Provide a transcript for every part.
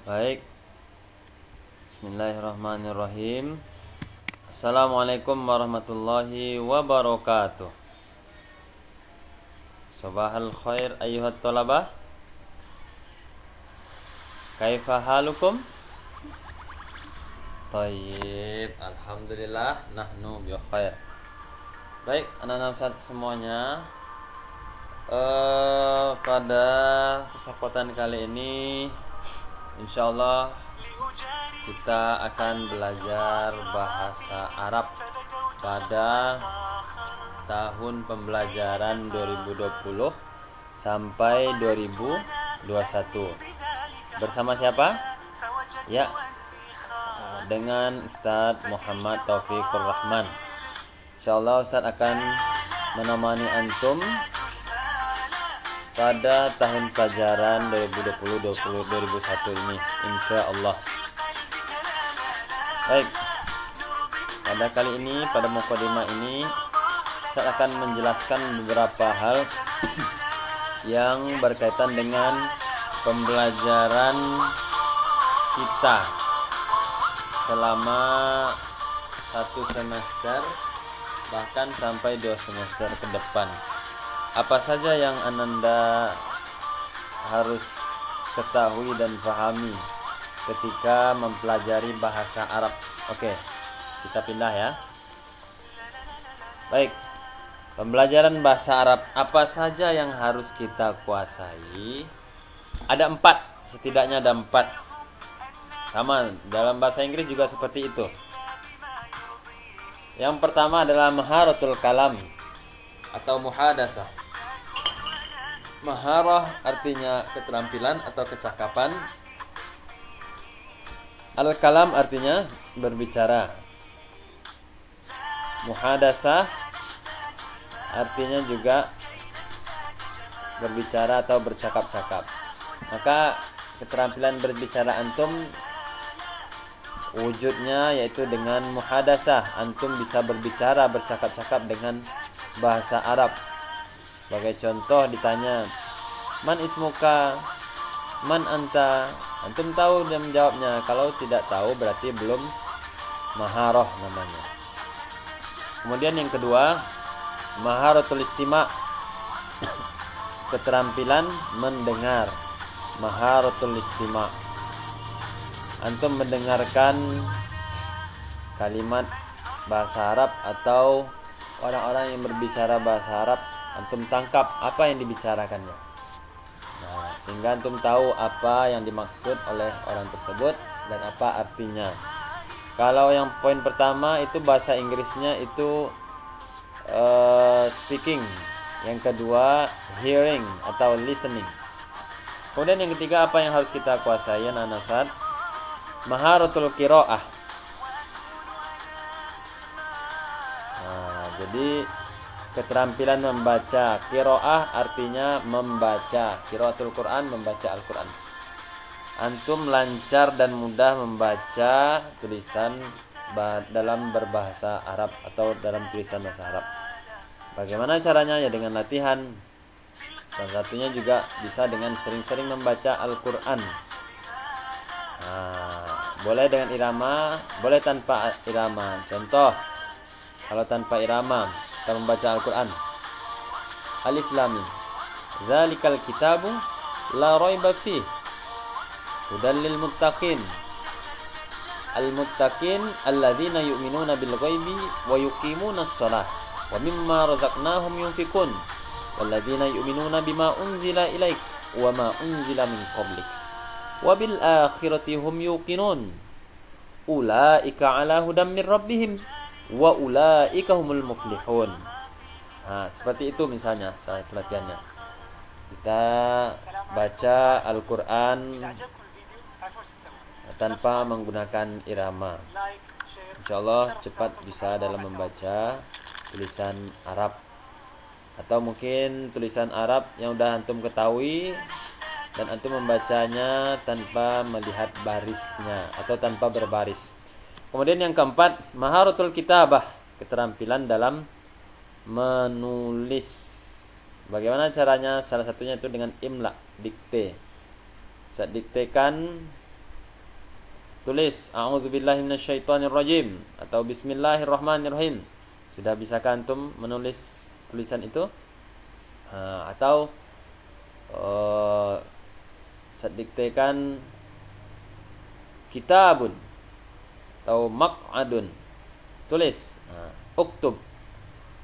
Baik, bismillahirrahmanirrahim. Assalamualaikum warahmatullahi wabarakatuh. Sabahal khair ayyuhat talabah. Kaifa halukum? Tayyib, alhamdulillah nahnu bi khair. Baik, anak-anak semuanya, pada kesempatan kali ini insyaallah kita akan belajar bahasa Arab pada tahun pembelajaran 2020 sampai 2021. Bersama siapa? Ya, dengan Ustadz Muhammad Taufikur Rahman. Insyaallah Ustadz akan menemani antum pada tahun pelajaran 2020-2021 ini, insyaallah. Baik, pada kali ini, pada mukadimah ini, saya akan menjelaskan beberapa hal yang berkaitan dengan pembelajaran kita selama 1 semester, bahkan sampai 2 semester ke depan. Apa saja yang Ananda harus ketahui dan pahami ketika mempelajari bahasa Arab. Oke, kita pindah ya. Baik, pembelajaran bahasa Arab, apa saja yang harus kita kuasai? Ada 4, setidaknya ada 4. Sama, dalam bahasa Inggris juga seperti itu. Yang pertama adalah maharatul kalam atau muhadasah. Maharah artinya keterampilan atau kecakapan. Al-kalam artinya berbicara. Muhadasah artinya juga berbicara atau bercakap-cakap. Maka keterampilan berbicara antum wujudnya yaitu dengan muhadasah. Antum bisa berbicara, bercakap-cakap dengan bahasa Arab. Sebagai contoh ditanya, man ismuka, man anta, antum tahu dan menjawabnya. Kalau tidak tahu berarti belum maharah namanya. Kemudian yang kedua, maharatul istima', keterampilan mendengar. Maharatul istima', antum mendengarkan kalimat bahasa Arab atau orang-orang yang berbicara bahasa Arab, antum tangkap apa yang dibicarakannya. Nah, sehingga antum tahu apa yang dimaksud oleh orang tersebut dan apa artinya. Kalau yang poin pertama itu bahasa Inggrisnya itu speaking. Yang kedua hearing atau listening. Kemudian yang ketiga, apa yang harus kita kuasai anak-anak? Maharatul qiraah. Nah, jadi keterampilan membaca. Qiraah artinya membaca. Qiraatul Quran, membaca Al-Quran. Antum lancar dan mudah membaca tulisan dalam berbahasa Arab atau dalam tulisan bahasa Arab. Bagaimana caranya? Ya dengan latihan. Salah satunya juga bisa dengan sering-sering membaca Al-Quran. Nah, boleh dengan irama, boleh tanpa irama. Contoh, kalau tanpa irama kita membaca Al-Quran, Alif Lam Mim, Dzalikal kitabu la raiba fih, hudal lil muttaqin. Al-muttaqin alladzina yu'minuna bil ghaibi wa yuqimunas shalah wa mimma razaqnahum yunfikun. Walladzina yu'minuna bima unzila ilaik wa ma unzila min qablik wa bil akhirati hum yuqinun. Ulaika ala hudam mir rabbihim wa ulaika humul muflihun. Nah, seperti itu misalnya saya pelatihannya. Kita baca Al-Quran tanpa menggunakan irama. Insyaallah cepat bisa dalam membaca tulisan Arab. Atau mungkin tulisan Arab yang udah antum ketahui dan antum membacanya tanpa melihat barisnya atau tanpa berbaris. Kemudian yang keempat, maharatul kitabah, keterampilan dalam menulis. Bagaimana caranya? Salah satunya itu dengan imla, dikte. Saat diktekan tulis a'udzubillahi minasyaitonirrajim atau bismillahirrahmanirrahim. Sudah bisakah antum menulis tulisan itu? Atau saya diktekan kitabun atau maq'adun. Tulis. Uktub.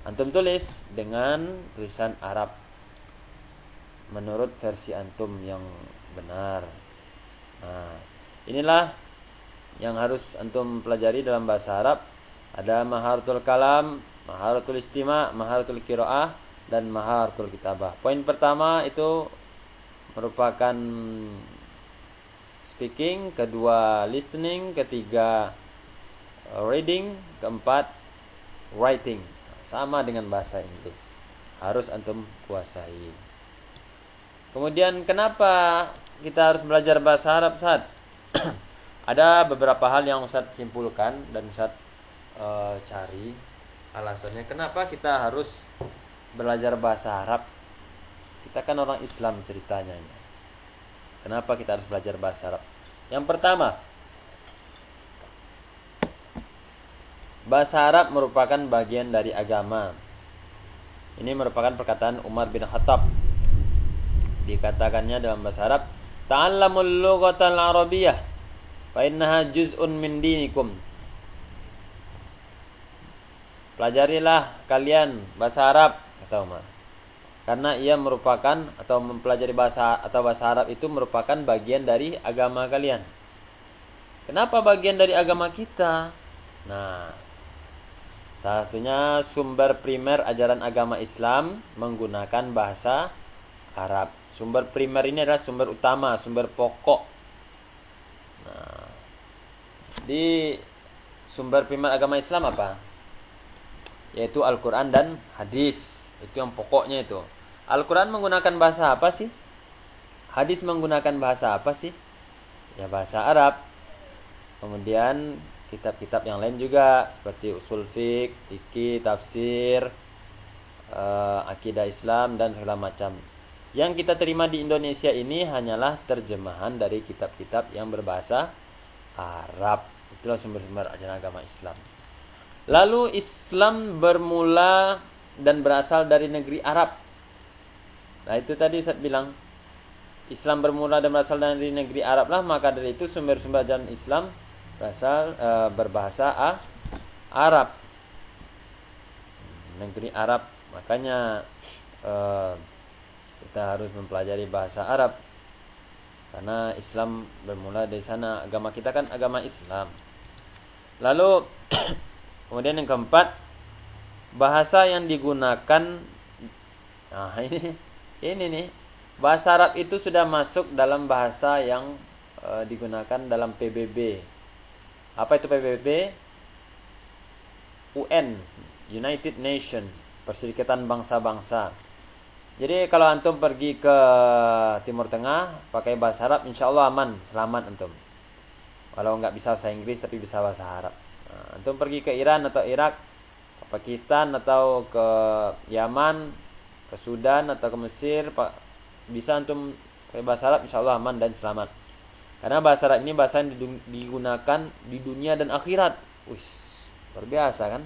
Antum tulis dengan tulisan Arab menurut versi antum yang benar. Inilah yang harus antum pelajari dalam bahasa Arab. Ada maharatul kalam, maharatul istima', maharatul qiraah, dan maharatul kitabah. Poin pertama itu merupakan speaking, kedua listening, ketiga reading, keempat writing. Sama dengan bahasa Inggris, harus antum kuasai. Kemudian kenapa kita harus belajar bahasa Arab, Ustaz? Ada beberapa hal yang Ustaz simpulkan dan Ustaz cari alasannya kenapa kita harus belajar bahasa Arab. Kita kan orang Islam ceritanya. Kenapa kita harus belajar bahasa Arab? Yang pertama, bahasa Arab merupakan bagian dari agama. Ini merupakan perkataan Umar bin Khattab. Dikatakannya dalam bahasa Arab, ta'allamul lughatal arabiyyah fa innaha juz'un min dinikum. Pelajarilah kalian bahasa Arab, kata Umar. Karena ia merupakan atau mempelajari bahasa Arab itu merupakan bagian dari agama kalian. Kenapa bagian dari agama kita? Nah, salah satunya sumber primer ajaran agama Islam menggunakan bahasa Arab. Sumber primer ini adalah sumber utama, sumber pokok. Nah, di sumber primer agama Islam apa? Yaitu Al-Quran dan hadis. Itu yang pokoknya itu. Al-Quran menggunakan bahasa apa sih? Hadis menggunakan bahasa apa sih? Ya bahasa Arab. Kemudian kitab-kitab yang lain juga seperti usul fiqh, fikih, tafsir, akidah Islam dan segala macam. Yang kita terima di Indonesia ini hanyalah terjemahan dari kitab-kitab yang berbahasa Arab. Itulah sumber-sumber ajaran agama Islam. Lalu Islam bermula dan berasal dari negeri Arab. Nah itu tadi saya bilang, Islam bermula dan berasal dari negeri Arab lah, maka dari itu sumber-sumber ajaran Islam berbahasa Arab. Negeri Arab, makanya kita harus mempelajari bahasa Arab karena Islam bermula dari sana. Agama kita kan agama Islam. Lalu kemudian yang keempat, bahasa yang digunakan. Nah ini nih, bahasa Arab itu sudah masuk dalam bahasa yang digunakan dalam PBB. Apa itu PBB? UN, United Nation, Perserikatan Bangsa-Bangsa. Jadi kalau antum pergi ke Timur Tengah pakai bahasa Arab, insya Allah aman, selamat antum. Kalau nggak bisa bahasa Inggris tapi bisa bahasa Arab. Nah, antum pergi ke Iran atau Irak, ke Pakistan atau ke Yaman, ke Sudan atau ke Mesir, bisa antum pakai bahasa Arab, insya Allah aman dan selamat. Karena bahasa Arab ini bahasa yang digunakan di dunia dan akhirat. Luar biasa kan?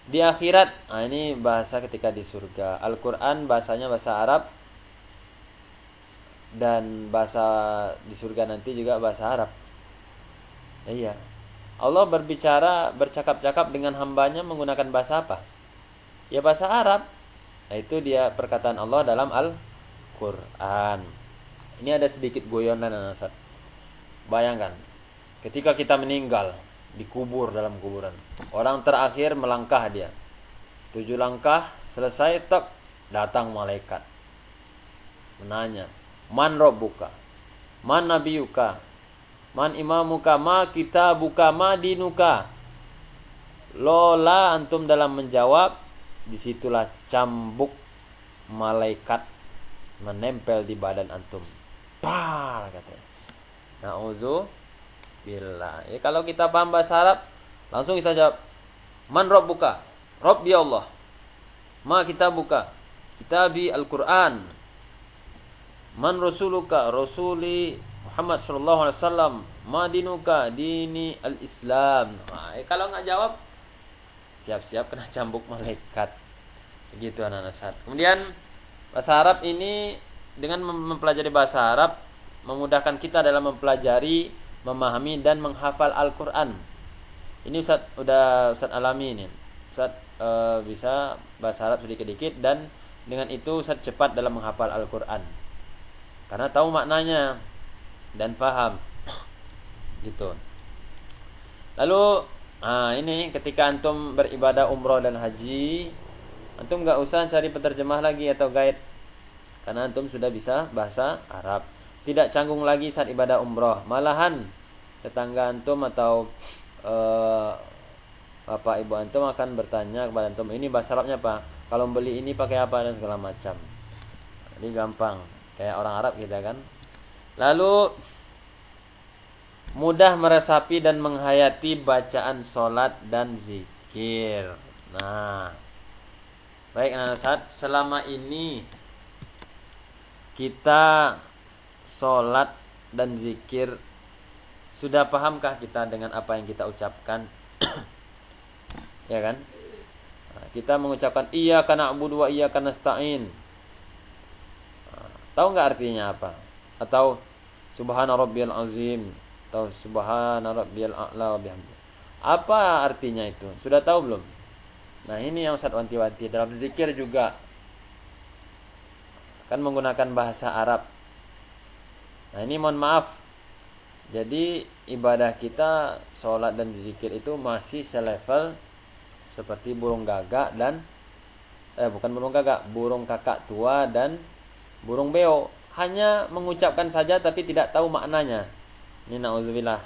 Di akhirat, ini bahasa ketika di surga. Al-Quran bahasanya bahasa Arab, dan bahasa di surga nanti juga bahasa Arab. Iya. Allah bercakap-cakap dengan hambanya menggunakan bahasa apa? Ya bahasa Arab. Nah itu dia perkataan Allah dalam Al-Quran. Ini ada sedikit guyonan, Ustaz. Bayangkan, ketika kita meninggal, dikubur dalam kuburan, orang terakhir melangkah dia 7 langkah, selesai tek, datang malaikat menanya, man rabbuka, man nabiyuka, man imamuka, ma kitabuka, ma dinuka. Lola antum dalam menjawab, disitulah cambuk malaikat menempel di badan antum. Par katanya. Na'udzubillah. Ya, kalau kita paham bahasa Arab, langsung kita jawab, man rabbuka, Rabbi Allah, ma kitabuka, kitabi Al-Quran, man rasuluka, rasuli Muhammad sallallahu alaihi wasallam, ma dinuka? Dini al-Islam. Nah, kalau nggak jawab, siap-siap kena cambuk malaikat. Begitu anak-anak Ustaz. Kemudian bahasa Arab ini, dengan mempelajari bahasa Arab memudahkan kita dalam mempelajari, memahami dan menghafal Al-Qur'an. Ini Ustaz alami ini. Ustaz bisa bahasa Arab sedikit-sedikit, dan dengan itu Ustaz cepat dalam menghafal Al-Qur'an. Karena tahu maknanya dan paham. Gitu. Lalu ini ketika antum beribadah umroh dan haji, antum enggak usah cari penerjemah lagi atau guide, karena antum sudah bisa bahasa Arab. Tidak canggung lagi saat ibadah umroh. Malahan tetangga antum atau bapak ibu antum akan bertanya kepada antum, ini bahasa Arabnya apa? Kalau beli ini pakai apa, dan segala macam. Jadi gampang, kayak orang Arab kita kan. Lalu mudah meresapi dan menghayati bacaan solat dan zikir. Nah, baik anak saat, selama ini kita solat dan zikir, sudah pahamkah kita dengan apa yang kita ucapkan? Ya kan? Nah, kita mengucapkan iyyaka na'budu wa iyyaka nasta'in. Tahu nggak artinya apa? Atau subhana rabbiyal azim, atau subhana rabbiyal a'la wa bihamdi. Apa artinya itu? Sudah tahu belum? Nah, ini yang Ustaz wanti-wanti. Dalam zikir juga kan menggunakan bahasa Arab. Nah, ini mohon maaf. Jadi ibadah kita, sholat dan zikir itu masih selevel seperti burung gagak dan bukan burung gagak, burung kakak tua dan burung beo. Hanya mengucapkan saja tapi tidak tahu maknanya. Ini na'udzubillah.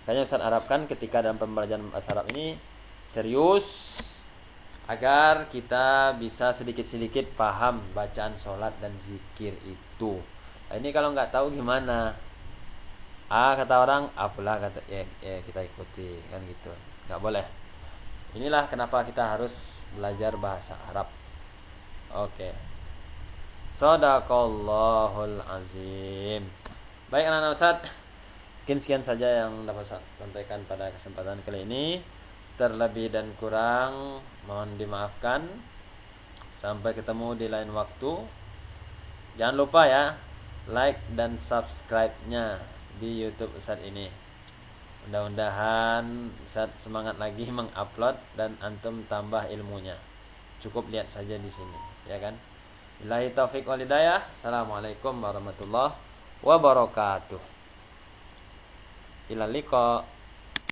Makanya Ustaz harapkan ketika dalam pembelajaran bahasa Arab ini serius, agar kita bisa sedikit-sedikit paham bacaan sholat dan zikir itu. Nah, ini kalau nggak tahu gimana? Kata orang, apalah kata kita ikuti, kan gitu. Nggak boleh. Inilah kenapa kita harus belajar bahasa Arab. Oke. Shadaqallahul azim. Baik anak-anak Ustaz, mungkin sekian saja yang dapat saya sampaikan pada kesempatan kali ini. Terlebih dan kurang mohon dimaafkan. Sampai ketemu di lain waktu. Jangan lupa ya, like dan subscribe-nya di YouTube Ustaz ini. Mudah-mudahan Ustaz semangat lagi mengupload dan antum tambah ilmunya. Cukup lihat saja di sini, ya kan? Billahi taufiq wal hidayah. Assalamualaikum warahmatullahi wabarakatuh. Ila liqa.